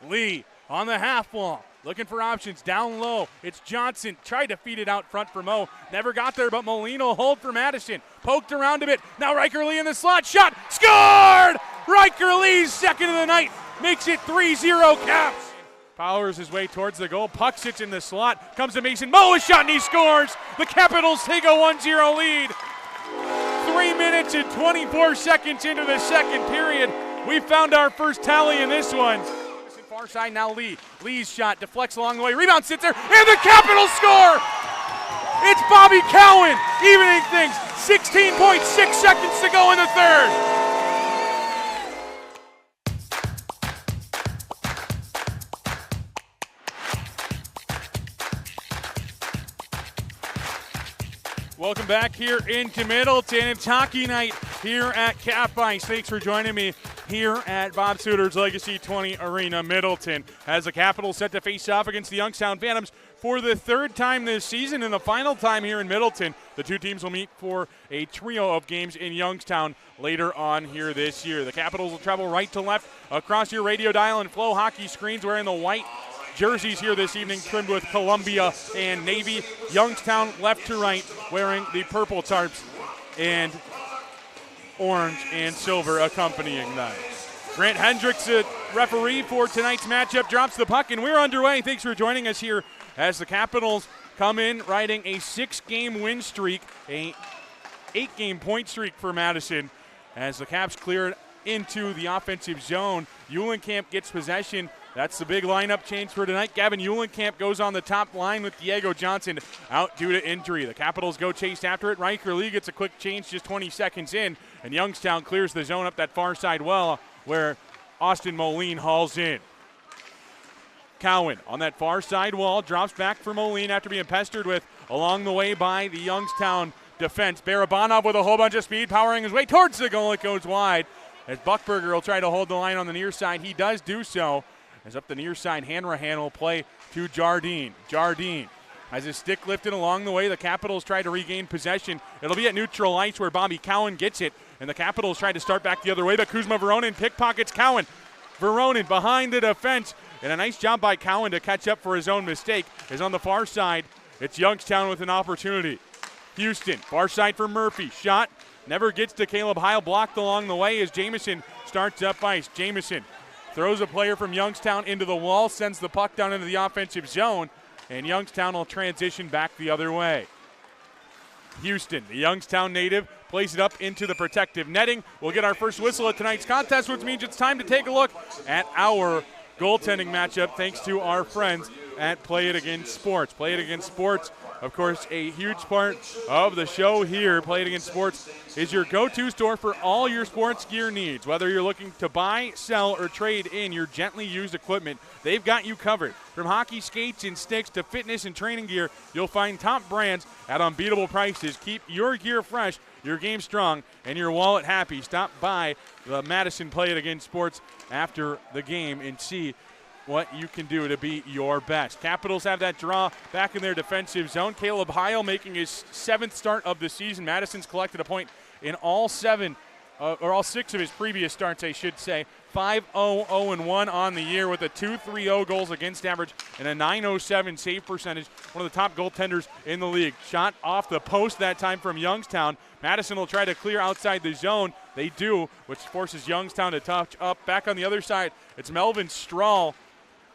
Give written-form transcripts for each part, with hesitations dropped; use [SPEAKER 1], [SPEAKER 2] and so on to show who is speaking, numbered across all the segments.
[SPEAKER 1] Lee on the half wall. Looking for options down low. It's Johnson. Tried to feed it out front for Mo. Never got there, but Molina will hold for Madison. Poked around a bit. Now Riker Lee in the slot. Shot. Scored! Riker Lee's second of the night. Makes it 3-0 Caps. Powers his way towards the goal. Puck sits in the slot. Comes to Mason. Mo is shot and he scores. The Capitals take a 1-0 lead. 3 minutes and 24 seconds into the second period. We found our first tally in this one. Far side now Lee. Lee's shot deflects along the way. Rebound sits there, and the Capitals score! It's Bobby Cowan evening things. 16.6 seconds to go in the third. Welcome back here into Middleton. It's hockey night here at Cap Ice. Thanks for joining me here at Bob Suter's Legacy 20 Arena, Middleton, as the Capitals set to face off against the Youngstown Phantoms for the third time this season and the final time here in Middleton. The two teams will meet for a trio of games in Youngstown later on here this year. The Capitals will travel right to left across your radio dial and Flow Hockey screens wearing the white jerseys here this evening, trimmed with Columbia and Navy. Youngstown left to right wearing the purple tarps and orange and silver accompanying them. Grant Hendricks, the referee for tonight's matchup, drops the puck, and we're underway. Thanks for joining us here as the Capitals come in riding a 6-game win streak, a 8-game point streak for Madison as the Caps clear it into the offensive zone. Eulenkamp gets possession. That's the big lineup change for tonight. Gavin Eulenkamp goes on the top line with Diego Johnson out due to injury. The Capitals go chase after it. Riker Lee gets a quick change just 20 seconds in, and Youngstown clears the zone up that far side well where Austin Moline hauls in. Cowan on that far side wall drops back for Moline after being pestered with along the way by the Youngstown defense. Barabanov with a whole bunch of speed, powering his way towards the goal. It goes wide as Buckberger will try to hold the line on the near side. He does do so. As up the near side, Hanrahan will play to Jardine. Jardine has his stick lifted along the way. The Capitals try to regain possession. It'll be at neutral ice where Bobby Cowan gets it, and the Capitals try to start back the other way, but Kuzma Veronin pickpockets Cowan. Veronin behind the defense, and a nice job by Cowan to catch up for his own mistake. Is on the far side. It's Youngstown with an opportunity. Houston, far side for Murphy. Shot, never gets to Caleb Heil, blocked along the way as Jamison starts up ice. Jamison throws a player from Youngstown into the wall, sends the puck down into the offensive zone, and Youngstown will transition back the other way. Houston, the Youngstown native, plays it up into the protective netting. We'll get our first whistle at tonight's contest, which means it's time to take a look at our goaltending matchup thanks to our friends at Play It Again Sports. Play It Again Sports, of course, a huge part of the show here. Play It Again Sports is your go-to store for all your sports gear needs. Whether you're looking to buy, sell, or trade in your gently used equipment, they've got you covered. From hockey skates and sticks to fitness and training gear, you'll find top brands at unbeatable prices. Keep your gear fresh, your game strong, and your wallet happy. Stop by the Madison Play It Again Sports after the game and see what you can do to be your best. Capitals have that draw back in their defensive zone. Caleb Heil making his 7th start of the season. Madison's collected a point in all 6 of his previous starts, I should say. 5-0-0-1 on the year with a 2.30 goals against average and a 907 save percentage. One of the top goaltenders in the league. Shot off the post that time from Youngstown. Madison will try to clear outside the zone. They do, which forces Youngstown to touch up. Back on the other side, it's Melvin Strahl.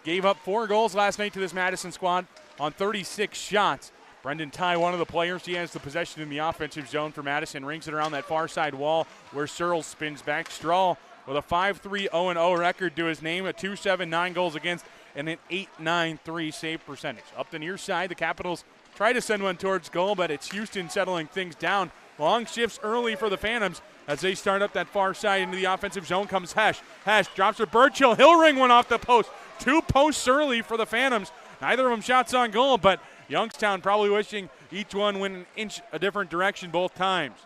[SPEAKER 1] Gave up 4 goals last night to this Madison squad on 36 shots. Brendan Ty, one of the players, he has the possession in the offensive zone for Madison. Rings it around that far side wall where Searles spins back. Strahl with a 5-3-0-0 record to his name, a 2.79 goals against, and an 8.93 save percentage. Up the near side, the Capitals try to send one towards goal, but it's Houston settling things down. Long shifts early for the Phantoms as they start up that far side into the offensive zone comes Hesh. Hesh drops to Burchill. He'll ring one off the post. 2 posts early for the Phantoms. Neither of them shots on goal, but Youngstown probably wishing each one went an inch a different direction both times.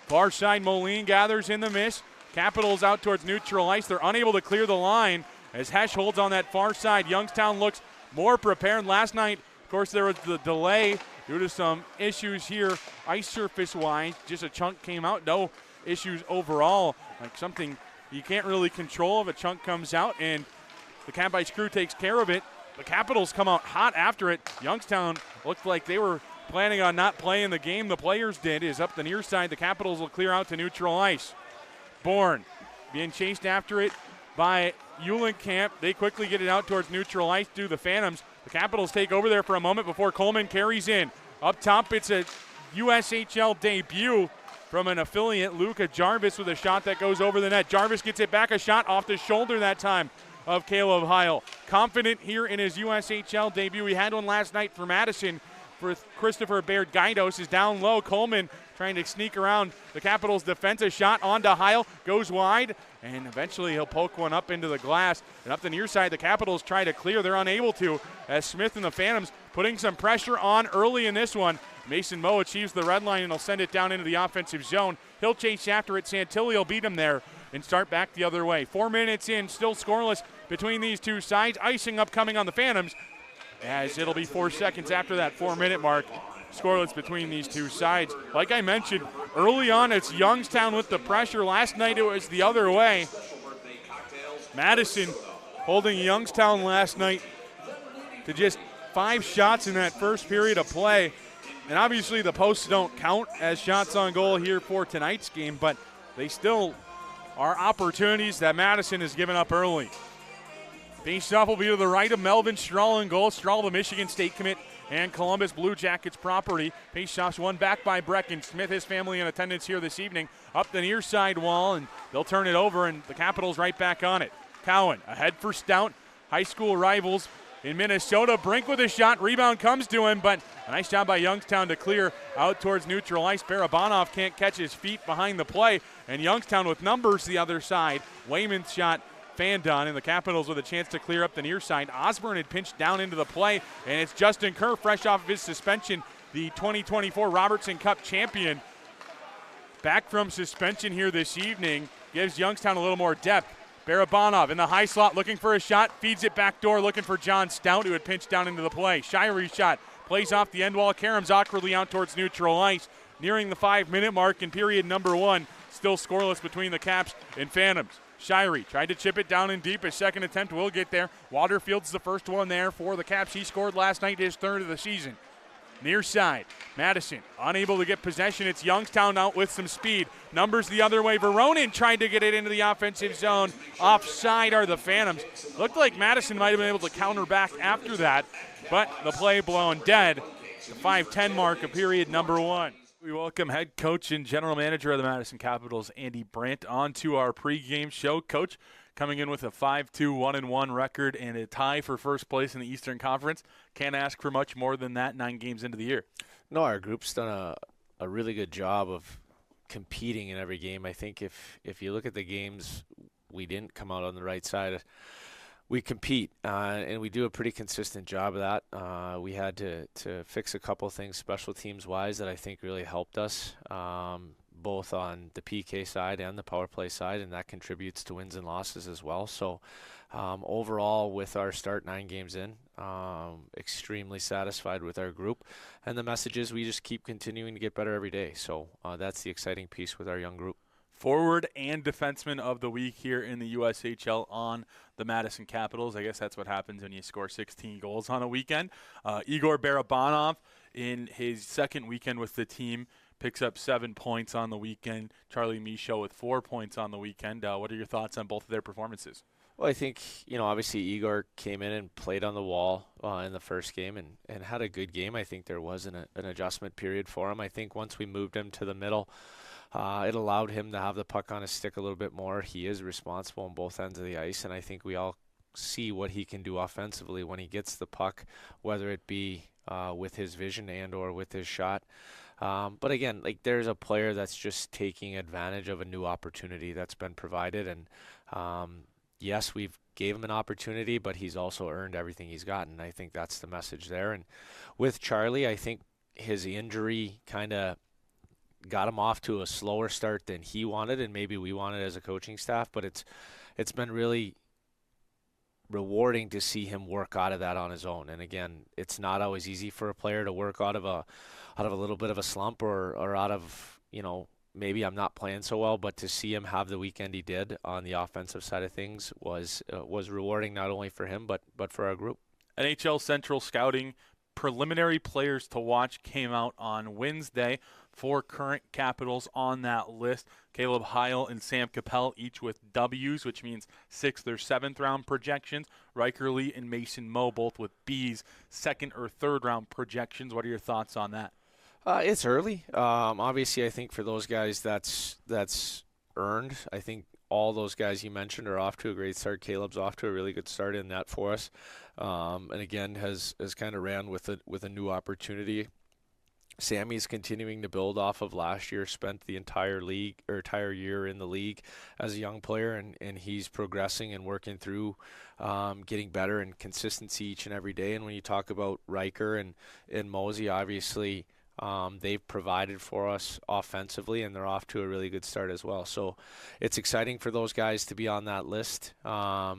[SPEAKER 1] Far side, Moline gathers in the miss. Capitals out towards neutral ice. They're unable to clear the line as Hesh holds on that far side. Youngstown looks more prepared. Last night, of course, there was the delay due to some issues here ice surface-wise. Just a chunk came out. No issues overall. Like something you can't really control if a chunk comes out, and The Cap Ice crew takes care of it. The Capitals come out hot after it. Youngstown looked like they were planning on not playing the game. The players did. Is up the near side. The Capitals will clear out to neutral ice. Bourne being chased after it by Eulenkamp. They quickly get it out towards neutral ice to the Phantoms. The Capitals take over there for a moment before Coleman carries in. Up top, it's a USHL debut from an affiliate, Luka Jarvis, with a shot that goes over the net. Jarvis gets it back, a shot off the shoulder that time of Caleb Heil. Confident here in his USHL debut. He had one last night for Madison. For Christopher Baird Gaidos is down low. Coleman trying to sneak around the Capitals' defense. A shot onto Heil, goes wide, and eventually he'll poke one up into the glass. And up the near side, the Capitals try to clear. They're unable to, as Smith and the Phantoms putting some pressure on early in this one. Mason Moe achieves the red line and he'll send it down into the offensive zone. He'll chase after it. Santilli will beat him there and start back the other way. 4 minutes in, still scoreless between these two sides. Icing upcoming on the Phantoms, as it'll be 4 seconds after that 4-minute mark. Scoreless between these two sides. Like I mentioned, early on it's Youngstown with the pressure. Last night it was the other way. Madison holding Youngstown last night to just 5 shots in that first period of play. And obviously the posts don't count as shots on goal here for tonight's game, but they still are opportunities that Madison has given up early. Faceoff will be to the right of Melvin Strahl in goal. Strahl, the Michigan State commit and Columbus Blue Jackets property. Faceoff's won back by Brecken. Smith, his family in attendance here this evening. Up the near side wall, and they'll turn it over, and the Capitals right back on it. Cowan ahead for Stout. High school rivals in Minnesota. Brink with a shot. Rebound comes to him, but a nice job by Youngstown to clear out towards neutral ice. Barabanov can't catch his feet behind the play, and Youngstown with numbers the other side. Wayman's shot fanned on, and the Capitals with a chance to clear up the near side. Osborne had pinched down into the play, and it's Justin Kerr, fresh off of his suspension, the 2024 Robertson Cup champion. Back from suspension here this evening, gives Youngstown a little more depth. Barabanov in the high slot looking for a shot, feeds it back door looking for John Stout, who had pinched down into the play. Shire's shot plays off the end wall. Karam's awkwardly out towards neutral ice. Nearing the 5-minute mark in period number 1. Still scoreless between the Caps and Phantoms. Shirey tried to chip it down in deep. His second attempt will get there. Waterfield's the first one there for the Caps. He scored last night, his third of the season. Near side, Madison unable to get possession. It's Youngstown out with some speed. Numbers the other way. Veronin tried to get it into the offensive zone. Offside are the Phantoms. Looked like Madison might have been able to counter back after that, but the play blown dead. The 5:10 mark of period number 1. We welcome head coach and general manager of the Madison Capitals, Andy Brandt, onto our pregame show. Coach, coming in with a 5-2, 1-1 record and a tie for first place in the Eastern Conference. Can't ask for much more than that 9 games into the year.
[SPEAKER 2] No, our group's done a really good job of competing in every game. I think if you look at the games we didn't come out on the right side, we compete, and we do a pretty consistent job of that. We had to fix a couple of things special teams-wise that I think really helped us, both on the PK side and the power play side, and that contributes to wins and losses as well. So overall, with our start 9 games in, extremely satisfied with our group. And the message is we just keep continuing to get better every day. So that's the exciting piece with our young group.
[SPEAKER 1] Forward and defenseman of the week here in the USHL on the Madison Capitals. I guess that's what happens when you score 16 goals on a weekend. Igor Barabanov, in his second weekend with the team, picks up 7 points on the weekend. Charlie Michaud with 4 points on the weekend. What are your thoughts on both of their performances?
[SPEAKER 2] Well, I think, obviously Igor came in and played on the wall in the first game and had a good game. I think there was an adjustment period for him. I think once we moved him to the middle, it allowed him to have the puck on his stick a little bit more. He is responsible on both ends of the ice, and I think we all see what he can do offensively when he gets the puck, whether it be with his vision and or with his shot. But again, there's a player that's just taking advantage of a new opportunity that's been provided, and yes, we've gave him an opportunity, but he's also earned everything he's gotten. I think that's the message there. And with Charlie, I think his injury kind of got him off to a slower start than he wanted and maybe we wanted as a coaching staff, but it's been really rewarding to see him work out of that on his own. And again, it's not always easy for a player to work out of a little bit of a slump or out of, maybe I'm not playing so well, but to see him have the weekend he did on the offensive side of things was rewarding, not only for him but for our group.
[SPEAKER 1] NHL Central Scouting preliminary players to watch came out on Wednesday. 4 current Capitals on that list. Caleb Heil and Sam Capel, each with W's, which means 6th or 7th round projections. Riker Lee and Mason Moe, both with B's, 2nd or 3rd round projections. What are your thoughts on that?
[SPEAKER 2] It's early. Obviously, I think for those guys that's earned. I think all those guys you mentioned are off to a great start. Caleb's off to a really good start in that for us, and again has kind of ran with a new opportunity. Sammy's continuing to build off of last year, spent the entire year in the league as a young player, and he's progressing and working through getting better and consistency each and every day. And when you talk about Riker and Mosey, obviously they've provided for us offensively, and they're off to a really good start as well. So it's exciting for those guys to be on that list. I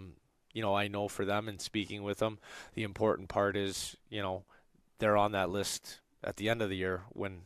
[SPEAKER 2] know for them, and speaking with them, the important part is, they're on that list at the end of the year when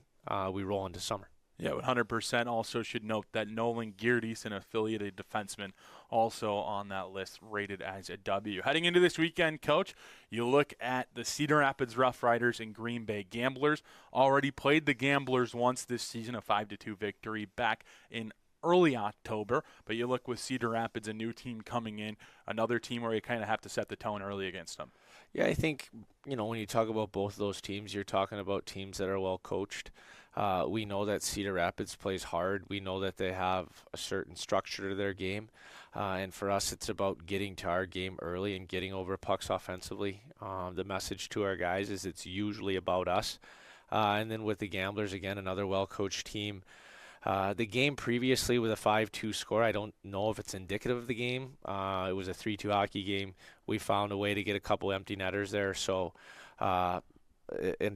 [SPEAKER 2] we roll into summer.
[SPEAKER 1] Yeah, 100%. Also should note that Nolan Geardes, an affiliated defenseman, also on that list, rated as a W. Heading into this weekend, Coach, you look at the Cedar Rapids Rough Riders and Green Bay Gamblers. Already played the Gamblers once this season, a 5-2 victory back in early October. But you look with Cedar Rapids, a new team coming in, another team where you kind of have to set the tone early against them.
[SPEAKER 2] Yeah, I think, when you talk about both of those teams, you're talking about teams that are well coached. We know that Cedar Rapids plays hard. We know that they have a certain structure to their game. And for us, it's about getting to our game early and getting over pucks offensively. The message to our guys is it's usually about us. And then with the Gamblers, again, another well-coached team. The game previously with a 5-2 score, I don't know if it's indicative of the game. It was a 3-2 hockey game. We found a way to get a couple empty netters there. So a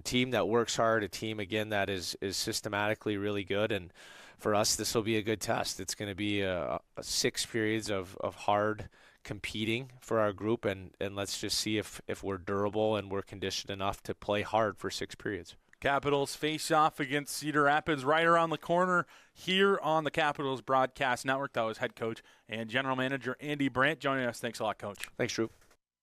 [SPEAKER 2] team that works hard, a team, again, that is systematically really good. And for us, this will be a good test. It's going to be a 6 periods of hard competing for our group. And let's just see if we're durable and we're conditioned enough to play hard for 6 periods.
[SPEAKER 1] Capitals face off against Cedar Rapids right around the corner here on the Capitals Broadcast Network. That was head coach and general manager Andy Brandt joining us. Thanks a lot, Coach.
[SPEAKER 2] Thanks, Drew.